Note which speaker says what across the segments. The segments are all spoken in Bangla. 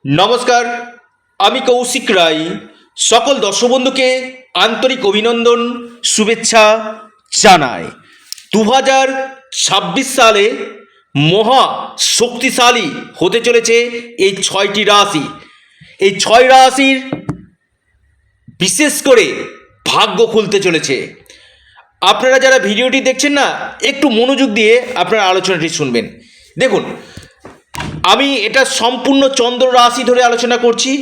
Speaker 1: নমস্কার, আমি কৌশিক রায়। সকল দর্শক বন্ধুকে আন্তরিক অভিনন্দন, শুভেচ্ছা জানাই। 2026 সালে মহা শক্তিশালী হতে চলেছে এই 6টি রাশি। এই 6 রাশির বিশেষ করে ভাগ্য খুলতে চলেছে। আপনারা যারা ভিডিওটি দেখছেন না, একটু মনোযোগ দিয়ে আপনারা আলোচনাটি শুনবেন। দেখুন, আমি এটা সম্পূর্ণ চন্দ্র রাশি ধরে আলোচনা করছি।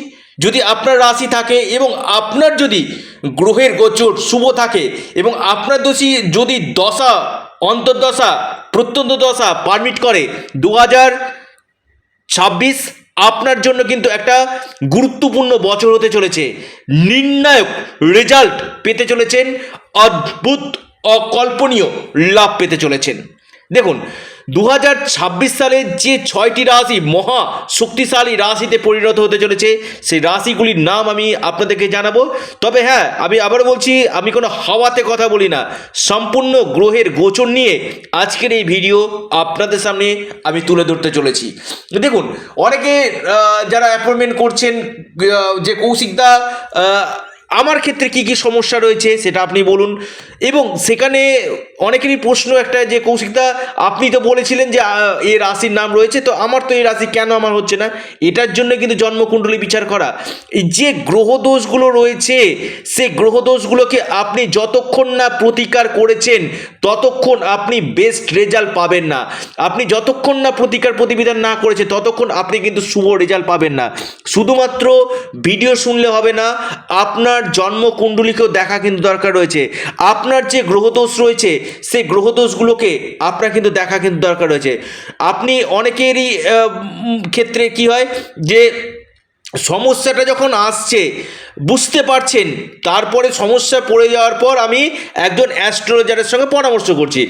Speaker 1: যদি আপনার রাশি থাকে এবং আপনার যদি গ্রহের গোচর শুভ থাকে এবং আপনার যদি দশা, অন্তর্দশা, প্রত্যন্ত দশা পারমিট করে, 2026 আপনার জন্য কিন্তু একটা গুরুত্বপূর্ণ বছর হতে চলেছে। নির্ণায়ক রেজাল্ট পেতে চলেছেন, অদ্ভুত অকল্পনীয় লাভ পেতে চলেছেন। দেখুন, 2026 সালে যে 6টি রাশি মহা শক্তিশালী রাশিতে পরিণত হতে চলেছে, সেই রাশিগুলির নাম আমি আপনাদেরকে জানাবো। তবে হ্যাঁ, আমি আবারও বলছি, আমি কোনো হাওয়াতে কথা বলি না। সম্পূর্ণ গ্রহের গোচর নিয়ে আজকের এই ভিডিও আপনাদের সামনে আমি তুলে ধরতে চলেছি। দেখুন, অনেকে যারা অ্যাপয়েন্টমেন্ট করছেন যে কৌশিকদা, আমার ক্ষেত্রে কি কি সমস্যা রয়েছে সেটা আপনি বলুন। এবং সেখানে অনেকেরই প্রশ্ন একটা, যে কৌশিকদা আপনি তো বলেছিলেন যে এই রাশির নাম রয়েছে, তো আমার তো এই রাশি কেন আমার হচ্ছে না? এটার জন্য কিন্তু জন্মকুণ্ডলী বিচার করা। এই যে গ্রহদোষগুলো রয়েছে, সেই গ্রহদোষগুলোকে আপনি যতক্ষণ না প্রতিকার করেছেন ততক্ষণ আপনি বেস্ট রেজাল্ট পাবেন না। আপনি যতক্ষণ না প্রতিকার প্রতিবিধান না করেছে ততক্ষণ আপনি কিন্তু শুভ রেজাল্ট পাবেন না। শুধুমাত্র ভিডিও শুনলে হবে না, আপনার জন্মকুণ্ডলীকেও দেখা কিন্তু দরকার রয়েছে। আপনার যে গ্রহদোষ রয়েছে সেই গ্রহদোষগুলোকে আপনার কিন্তু দেখা কিন্তু দরকার রয়েছে। আপনি অনেকেরই ক্ষেত্রে কি হয়, যে সমস্যাটা যখন আসছে বুঝতে পারছেন, তারপরে সমস্যা পড়ে যাওয়ার পর আমি একজন অ্যাস্ট্রোলজারের সঙ্গে পরামর্শ করছি।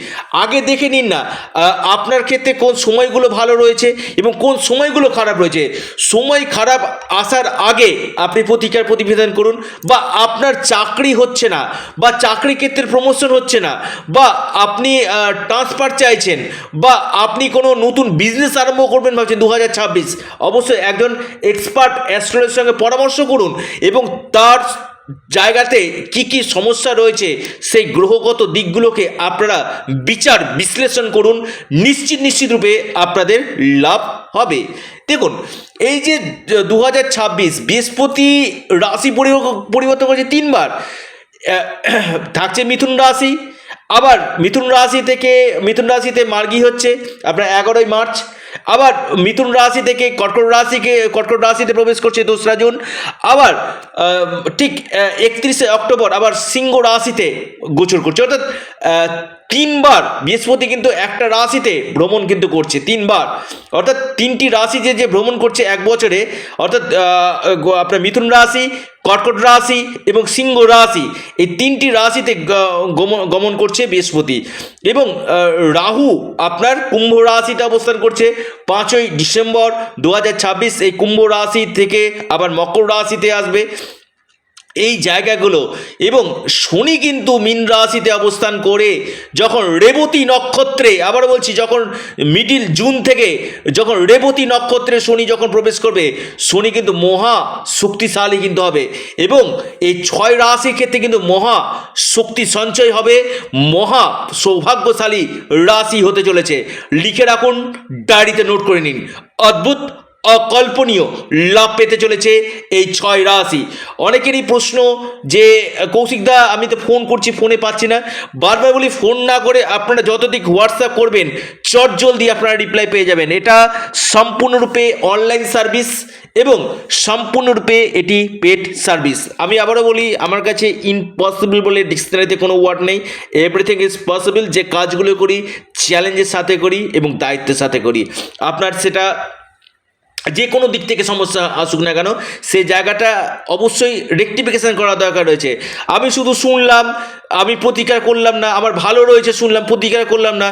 Speaker 1: আগে দেখে নিন না আপনার ক্ষেত্রে কোন সময়গুলো ভালো রয়েছে এবং কোন সময়গুলো খারাপ রয়েছে। সময় খারাপ আসার আগে আপনি প্রতিকার প্রতিবিধান করুন। বা আপনার চাকরি হচ্ছে না, বা চাকরি ক্ষেত্রে প্রমোশন হচ্ছে না, বা আপনি ট্রান্সফার চাইছেন, বা আপনি কোনো নতুন বিজনেস আরম্ভ করবেন ভাবছেন 2026, অবশ্যই একজন এক্সপার্ট অ্যাস্ট্রোলজারের সঙ্গে পরামর্শ করুন এবং তার জায়গাতে কি কি সমস্যা রয়েছে সেই গ্রহগত দিকগুলোকে আপনারা বিচার বিশ্লেষণ করুন। নিশ্চিত রূপে আপনাদের লাভ হবে। দেখুন, এই যে 2026 বৃহস্পতি রাশি পরিবর্তন করেছে 3বার। থাকছে মিথুন রাশি, আবার মিথুন রাশিতে মার্গী হচ্ছে আপনার 11ই মার্চ। আবার মিথুন রাশি থেকে কর্কট রাশিতে প্রবেশ করছে 2রা জুন। আবার ঠিক 31শে অক্টোবর আবার সিংহ রাশিতে গোচর করছে। অর্থাৎ 3বার বৃহস্পতি কিন্তু একটা রাশিতে ভ্রমণ কিন্তু করছে 3বার। অর্থাৎ 3টি রাশি যে ভ্রমণ করছে এক বছরে, অর্থাৎ আপনার মিথুন রাশি, কর্কট রাশি এবং সিংহ রাশি, এই 3টি রাশিতে গমন করছে বৃহস্পতি। এবং রাহু আপনার কুম্ভ রাশিতে অবস্থান করছে 5ই ডিসেম্বর 2026। এই কুম্ভ রাশি থেকে আবার মকর রাশিতে আসবে এই জায়গাগুলো। এবং শনি কিন্তু মীন রাশিতে অবস্থান করে যখন রেবতী নক্ষত্রে, আবার বলছি, যখন মিডিল জুন থেকে যখন রেবতী নক্ষত্রে শনি যখন প্রবেশ করবে, শনি কিন্তু মহা শক্তিশালী কিন্তু হবে। এবং এই 6 রাশির ক্ষেত্রে কিন্তু মহা শক্তি সঞ্চয় হবে, মহা সৌভাগ্যশালী রাশি হতে চলেছে। লিখে রাখুন, ডায়েরিতে নোট করে নিন। অদ্ভুত অকল্পনীয় লাভ পেতে চলেছে এই 6 রাশি। অনেকেরই প্রশ্ন যে কৌশিকদা আমি তো ফোন করছি, ফোনে পাচ্ছি না। বারবার বলি, ফোন না করে আপনারা যতদিক হোয়াটসঅ্যাপ করবেন চটজলদি আপনারা রিপ্লাই পেয়ে যাবেন। এটা সম্পূর্ণরূপে অনলাইন সার্ভিস এবং সম্পূর্ণরূপে এটি পেড সার্ভিস। আমি আবারও বলি, আমার কাছে ইম্পসিবল বলে ডিকশনারিতে কোনো ওয়ার্ড নেই। Everything is possible. যে কাজগুলো করি চ্যালেঞ্জের সাথে করি এবং দায়িত্বের সাথে করি। আপনার সেটা যে কোনো দিক থেকে সমস্যা আসুক না কেন, সেই জায়গাটা অবশ্যই রেকটিফিকেশান করা দরকার রয়েছে। আমি শুধু শুনলাম আমি প্রতিকার করলাম না, আমার ভালো রয়েছে শুনলাম, প্রতিকার করলাম না,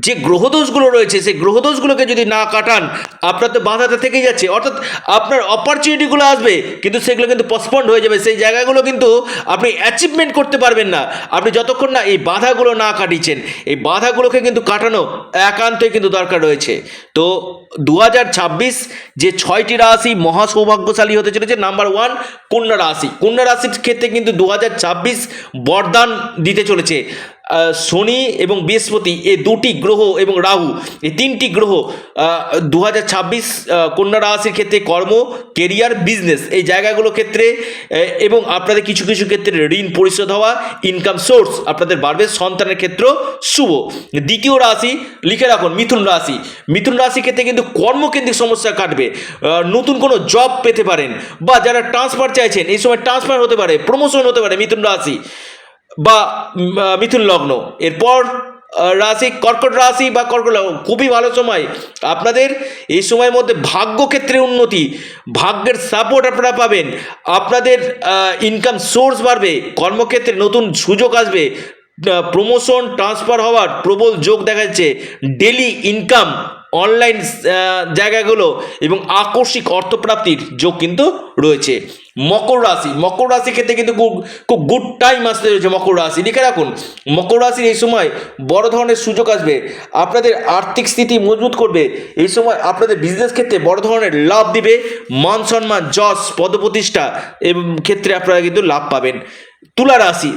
Speaker 1: যে গ্রহদোষগুলো রয়েছে সেই গ্রহদোষগুলোকে যদি না কাটান আপনার তো বাধাটা থেকেই যাচ্ছে। অর্থাৎ আপনার অপরচুনিটিগুলো আসবে কিন্তু সেগুলো কিন্তু পসপন্ড হয়ে যাবে, সেই জায়গাগুলো কিন্তু আপনি অ্যাচিভমেন্ট করতে পারবেন না আপনি যতক্ষণ না এই বাধাগুলো না কাটিয়েছেন। এই বাধাগুলোকে কিন্তু কাটানো একান্তই কিন্তু দরকার রয়েছে। তো 2026 যে 6টি রাশি মহা সৌভাগ্যশালী হতে চলেছে, নাম্বার 1 কন্যা রাশি। কন্যা রাশির ক্ষেত্রে কিন্তু 2026 বরদান দিতে চলেছে। শনি এবং বৃহস্পতি এই দুটি গ্রহ এবং রাহু এই তিনটি গ্রহ 2026 কন্যা রাশির ক্ষেত্রে কর্ম, কেরিয়ার, বিজনেস এই জায়গাগুলোর ক্ষেত্রে এবং আপনাদের কিছু কিছু ক্ষেত্রে ঋণ পরিশোধ হওয়া, ইনকাম সোর্স আপনাদের বাড়বে, সন্তানের ক্ষেত্র শুভ। দ্বিতীয় রাশি লিখে রাখুন মিথুন রাশি। মিথুন রাশির ক্ষেত্রে কিন্তু কর্মকেন্দ্রিক সমস্যা কাটবে, নতুন কোনো জব পেতে পারেন বা যারা ট্রান্সফার চাইছেন এই সময় ট্রান্সফার হতে পারে, প্রমোশন হতে পারে মিথুন রাশি বা মিথুন লগ্ন। এরপর রাশি কর্কট রাশি বা কর্কট লগ্ন, খুবই ভালো সময় আপনাদের। এই সময়ের মধ্যে ভাগ্যক্ষেত্রে উন্নতি, ভাগ্যের সাপোর্ট আপনারা পাবেন, আপনাদের ইনকাম সোর্স বাড়বে, কর্মক্ষেত্রে নতুন সুযোগ আসবে, প্রমোশন ট্রান্সফার হওয়ার প্রবল যোগ দেখা যাচ্ছে, ডেলি ইনকাম, অনলাইন জায়গাগুলো এবং আকস্মিক অর্থপ্রাপ্তির যোগ কিন্তু রয়েছে। মকর রাশি, মকর রাশির ক্ষেত্রে কিন্তু খুব গুড টাইম আসতে রয়েছে। মকর রাশি লিখে রাখুন, মকর রাশির এই সময় বড় ধরনের সুযোগ আসবে, আপনাদের আর্থিক স্থিতি মজবুত করবে, এই সময় আপনাদের বিজনেস ক্ষেত্রে বড় ধরনের লাভ দিবে, মান সম্মান, যশ, পদপ্রতিষ্ঠা এবং ক্ষেত্রে আপনারা কিন্তু লাভ পাবেন। তুলা রাশি,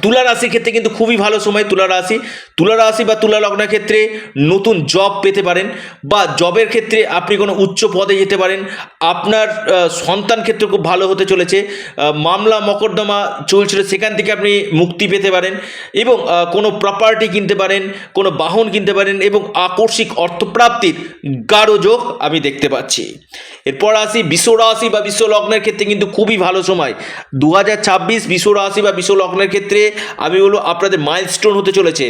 Speaker 1: তুলা রাশির ক্ষেত্রে কিন্তু খুবই ভালো সময়। তুলা রাশি বা তুলা লগ্নের ক্ষেত্রে নতুন জব পেতে পারেন বা জবের ক্ষেত্রে আপনি কোনো উচ্চ পদে যেতে পারেন, আপনার সন্তান ক্ষেত্রে খুব ভালো হতে চলেছে, মামলা মকদ্দমা চলছিল সেখান থেকে আপনি মুক্তি পেতে পারেন এবং কোনো প্রপার্টি কিনতে পারেন, কোনো বাহন কিনতে পারেন এবং আকস্মিক অর্থপ্রাপ্তির গাঢ় যোগ আমি দেখতে পাচ্ছি। এরপর আসি বৃষ রাশি বা বৃষ লগ্নের ক্ষেত্রে কিন্তু খুবই ভালো সময়। 2026 বৃষ রাশি বা বৃষ লগ্নের ক্ষেত্রে আমি বলবো আপনাদের মাইলস্টোন হতে চলেছে,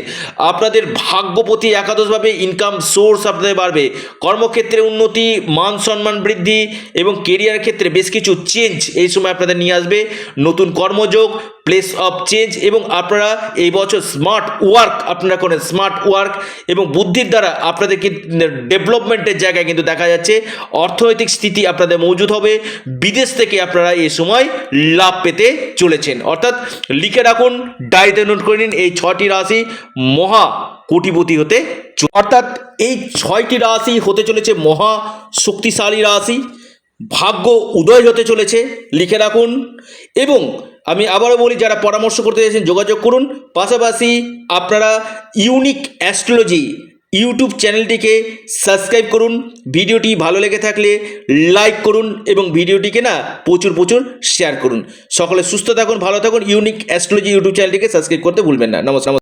Speaker 1: আপনাদের ভাগ্যপতি একাদশভাবে ইনকাম সোর্স আপনাদের বাড়বে, কর্মক্ষেত্রে উন্নতি, মান সম্মান বৃদ্ধি এবং কেরিয়ার ক্ষেত্রে বেশ কিছু চেঞ্জ এই সময় আপনাদের নিয়ে আসবে, নতুন কর্মযোগ, প্লেস অফ চেঞ্জ এবং আপনারা এই বছর স্মার্ট ওয়ার্ক আপনারা করেন, স্মার্ট ওয়ার্ক এবং বুদ্ধির দ্বারা আপনাদের ডেভেলপমেন্টের জায়গায় কিন্তু দেখা যাচ্ছে, অর্থনৈতিক স্থিতি আপনাদের মজুদ হবে, বিদেশ থেকে আপনারা এই সময় লাভ পেতে চলেছেন। অর্থাৎ লিখে রাখুন, ডায়েরিতে নোট করে নিন, এই 6টি রাশি মহা কোটিপতি হতে, অর্থাৎ এই 6টি রাশি হতে চলেছে মহা শক্তিশালী রাশি, ভাগ্য উদয় হতে চলেছে, লিখে রাখুন। এবং আমি আবারও বলি, যারা পরামর্শ করতে চাইছেন যোগাযোগ করুন। পাশাপাশি আপনারা ইউনিক অ্যাস্ট্রোলজি ইউটিউব চ্যানেলটিকে সাবস্ক্রাইব করুন, ভিডিওটি ভালো লেগে থাকলে লাইক করুন এবং ভিডিওটিকে না প্রচুর শেয়ার করুন। সকলে সুস্থ থাকুন, ভালো থাকুন, ইউনিক অ্যাস্ট্রোলজি ইউটিউব চ্যানেলটিকে সাবস্ক্রাইব করতে ভুলবেন না। নমস্কার।